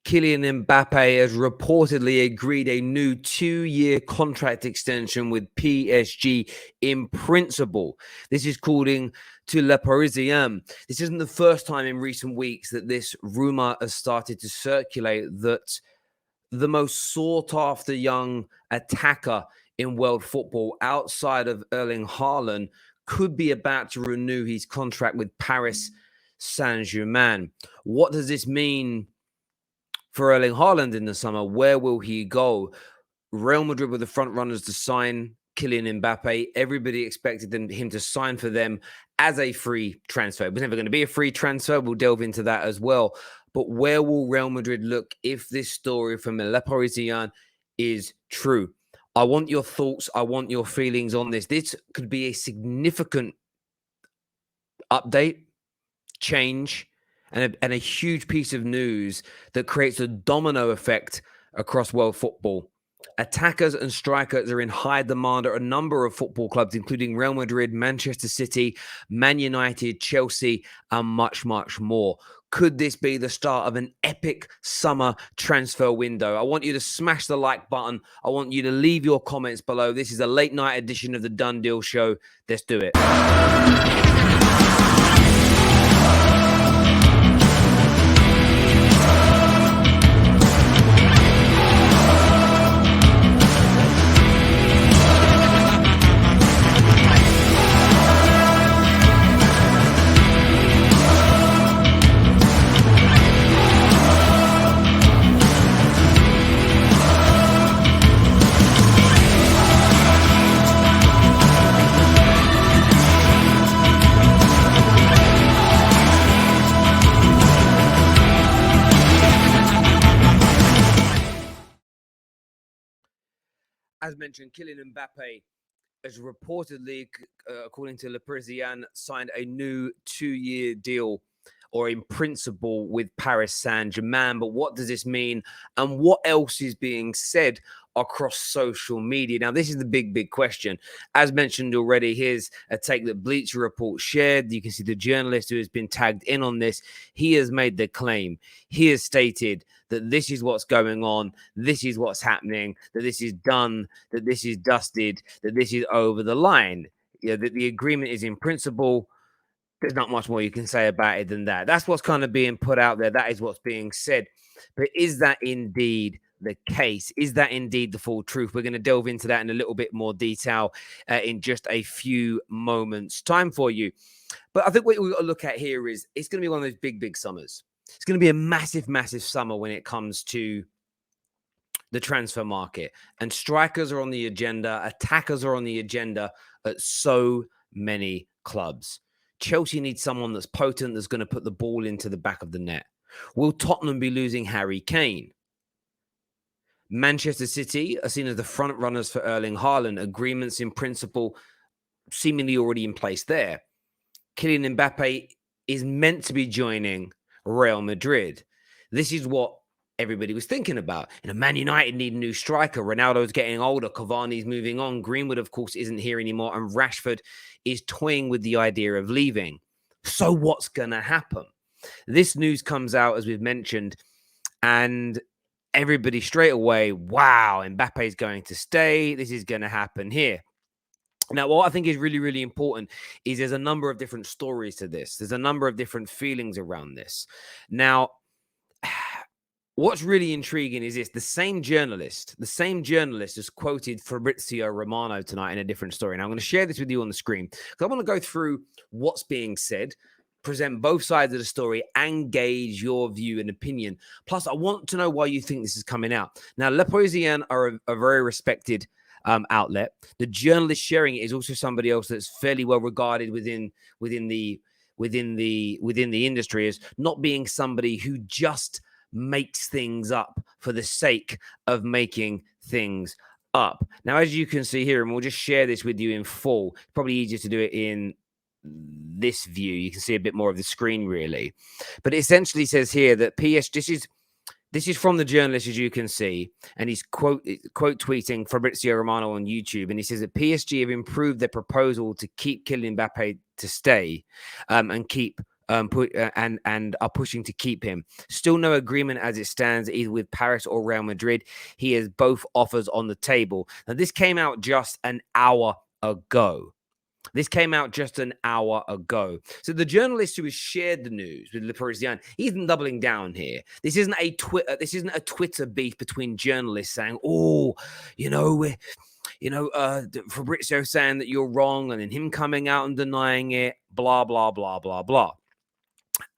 Kylian Mbappe has reportedly agreed a new 2-year contract extension with PSG in principle. This is according to Le Parisien. This isn't the first time in recent weeks that this rumor has started to circulate that the most sought-after young attacker in world football outside of Erling Haaland could be about to renew his contract with Paris Saint-Germain. What does this mean for Erling Haaland in the summer? Where will he go? Real Madrid were the front runners to sign Kylian Mbappe. Everybody expected him to sign for them as a free transfer. It was never going to be a free transfer. We'll delve into that as well. But where will Real Madrid look if this story from Le Parisien is true? I want your thoughts. I want your feelings on this. This could be a significant update, change, and a huge piece of news that creates a domino effect across world football. Attackers and strikers are in high demand at a number of football clubs, including Real Madrid, Manchester City, Man United, Chelsea, and much, much more. Could this be the start of an epic summer transfer window? I want you to smash the like button. I want you to leave your comments below. This is a late night edition of the Done Deal Show. Let's do it. As mentioned, Kylian Mbappe has reportedly, according to Le Parisien, signed a new 2-year deal, or in principle, with Paris Saint-Germain. But what does this mean? And what else is being said across social media? Now, this is the big question. As mentioned already, here's a take that Bleacher Report shared. You can see the journalist who has been tagged in on this. He has made the claim. He has stated that this is what's going on, this is what's happening, that this is done, that this is dusted, that this is over the line. That the agreement is in principle. There's not much more you can say about it than that. That's what's kind of being put out there. That is what's being said. But is that indeed the case? Is that indeed the full truth? We're going to delve into that in a little bit more detail in just a few moments' time for you. But I think what we've got to look at here is it's going to be one of those big summers. It's going to be a massive summer when it comes to the transfer market. And strikers are on the agenda. Attackers are on the agenda at so many clubs. Chelsea needs someone that's potent, that's going to put the ball into the back of the net. Will Tottenham be losing Harry Kane? Manchester City are seen as the front runners for Erling Haaland. Agreements in principle seemingly already in place there. Kylian Mbappe is meant to be joining Real Madrid. This is what everybody was thinking about. Man United need a new striker. Ronaldo's getting older. Cavani's moving on. Greenwood, of course, isn't here anymore. And Rashford is toying with the idea of leaving. So what's going to happen? This news comes out, as we've mentioned, and everybody straight away, wow, Mbappe's going to stay. This is going to happen here. Now, what I think is really important is there's a number of different stories to this. There's a number of different feelings around this. Now, what's really intriguing is this. The same journalist has quoted Fabrizio Romano tonight in a different story. And I'm going to share this with you on the screen because I want to go through what's being said, present both sides of the story, and gauge your view and opinion. Plus, I want to know why you think this is coming out. Now, Le Parisien are a very respected outlet. The journalist sharing it is also somebody else that's fairly well regarded within the industry as not being somebody who just makes things up for the sake of making things up. Now, as you can see here, and we'll just share this with you in full, it's probably easier to do it in this view. You can see a bit more of the screen, really. But it essentially says here that this is from the journalist, as you can see, and he's quote tweeting Fabrizio Romano on YouTube, and he says that PSG have improved their proposal to keep Kylian Mbappe to stay and keep and are pushing to keep him. Still no agreement as it stands, either with Paris or Real Madrid. He has both offers on the table. Now, this came out just an hour ago. So the journalist who has shared the news with Le Parisien, he's doubling down here. This isn't a Twitter beef between journalists saying, "Oh, Fabrizio saying that you're wrong," and then him coming out and denying it. Blah blah blah blah blah.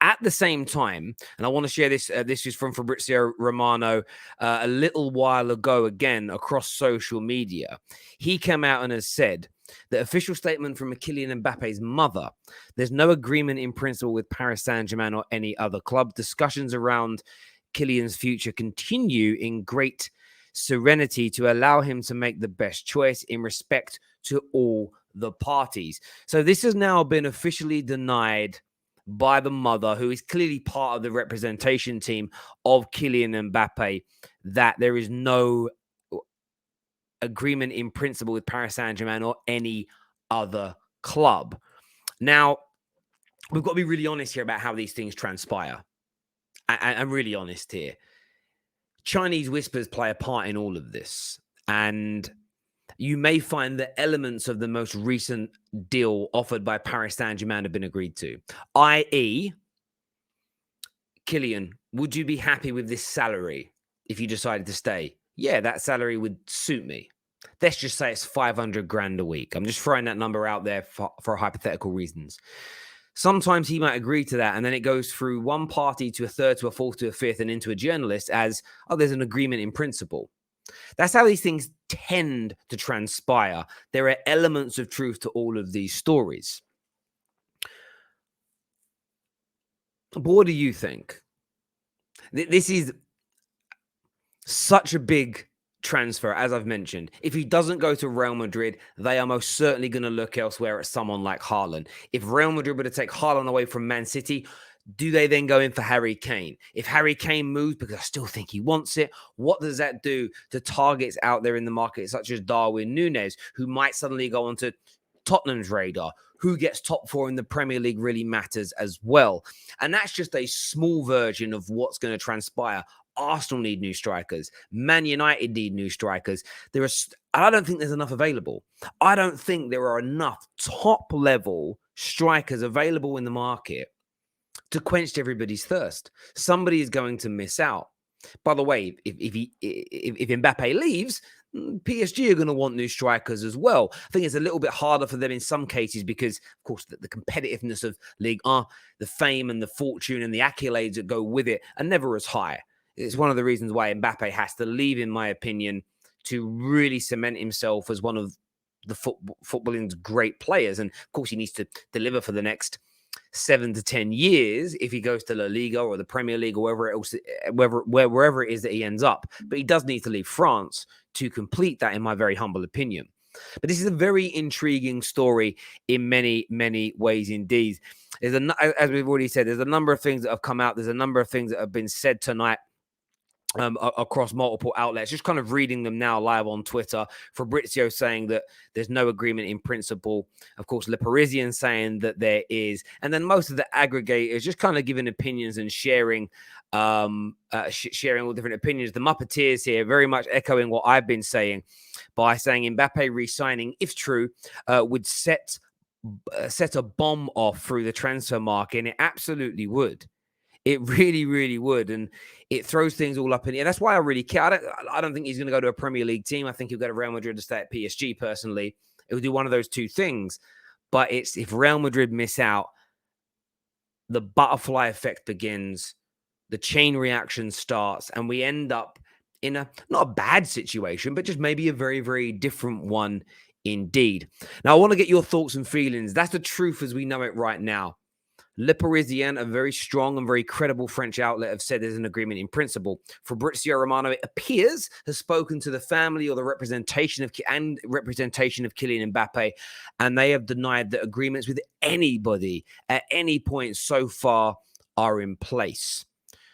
At the same time, and I want to share this, this is from Fabrizio Romano a little while ago, again, across social media. He came out and has said, the official statement from Kylian Mbappe's mother, there's no agreement in principle with Paris Saint-Germain or any other club. Discussions around Kylian's future continue in great serenity to allow him to make the best choice in respect to all the parties. So this has now been officially denied by the mother, who is clearly part of the representation team of Kylian Mbappe, that there is no agreement in principle with Paris Saint-Germain or any other club. Now, we've got to be really honest here about how these things transpire. I'm really honest here. Chinese whispers play a part in all of this, and you may find that elements of the most recent deal offered by Paris Saint-Germain have been agreed to, i.e., Kylian, would you be happy with this salary if you decided to stay? Yeah, that salary would suit me. Let's just say it's 500 grand a week. I'm just throwing that number out there for hypothetical reasons. Sometimes he might agree to that, and then it goes through one party to a third, to a fourth, to a fifth, and into a journalist as, oh, there's an agreement in principle. That's how these things tend to transpire. There are elements of truth to all of these stories. But what do you think? This is such a big transfer, as I've mentioned. If he doesn't go to Real Madrid, they are most certainly going to look elsewhere at someone like Haaland. If Real Madrid were to take Haaland away from Man City, do they then go in for Harry Kane? If Harry Kane moves, because I still think he wants it, what does that do to targets out there in the market, such as Darwin Núñez, who might suddenly go onto Tottenham's radar? Who gets top four in the Premier League really matters as well. And that's just a small version of what's going to transpire. Arsenal need new strikers. Man United need new strikers. I don't think there's enough available. I don't think there are enough top-level strikers available in the market to quench everybody's thirst. Somebody is going to miss out. By the way, if Mbappe leaves, PSG are going to want new strikers as well. I think it's a little bit harder for them in some cases because, of course, the competitiveness of Ligue 1, the fame and the fortune and the accolades that go with it are never as high. It's one of the reasons why Mbappe has to leave, in my opinion, to really cement himself as one of the footballing's great players. And, of course, he needs to deliver for the next 7 to 10 years if he goes to La Liga or the Premier League or wherever it is that he ends up. But he does need to leave France to complete that, in my very humble opinion. But this is a very intriguing story in many, many ways indeed. As we've already said, there's a number of things that have come out. There's a number of things that have been said tonight across multiple outlets. Just kind of reading them now live on Twitter. Fabrizio saying that there's no agreement in principle. Of course, Le Parisien saying that there is. And then most of the aggregators just kind of giving opinions and sharing sharing all different opinions. The Muppeteers here very much echoing what I've been saying by saying Mbappe re-signing, if true, would set a bomb off through the transfer market, and it absolutely would. It really, really would. And it throws things all up in the air. That's why I really care. I don't think he's going to go to a Premier League team. I think he'll go to Real Madrid to stay at PSG, personally. It will do one of those two things. But it's if Real Madrid miss out, the butterfly effect begins, the chain reaction starts, and we end up in not a bad situation, but just maybe a very, very different one indeed. Now, I want to get your thoughts and feelings. That's the truth as we know it right now. Le Parisien, a very strong and very credible French outlet, have said there's an agreement in principle. Fabrizio Romano, it appears, has spoken to the family or the representation of Kylian Mbappe, and they have denied that agreements with anybody at any point so far are in place.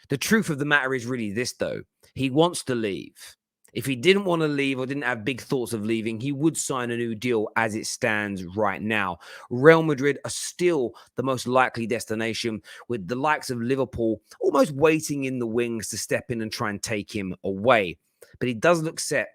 The truth of the matter is really this, though. He wants to leave. If he didn't want to leave or didn't have big thoughts of leaving, he would sign a new deal as it stands right now. Real Madrid are still the most likely destination, with the likes of Liverpool almost waiting in the wings to step in and try and take him away. But he does look set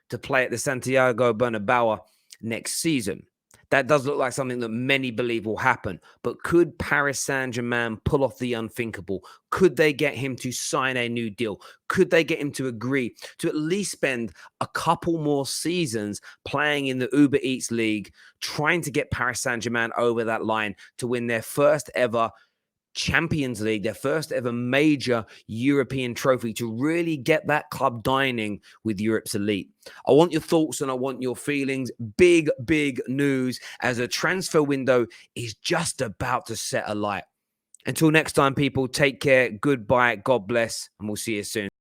to play at the Santiago Bernabeu next season. That does look like something that many believe will happen. But could Paris Saint-Germain pull off the unthinkable? Could they get him to sign a new deal? Could they get him to agree to at least spend a couple more seasons playing in the Uber Eats League, trying to get Paris Saint-Germain over that line to win their first ever Champions League, their first ever major European trophy, to really get that club dining with Europe's elite? I want your thoughts and I want your feelings. Big, big news as a transfer window is just about to set alight. Until next time, people, take care. Goodbye. God bless. And we'll see you soon.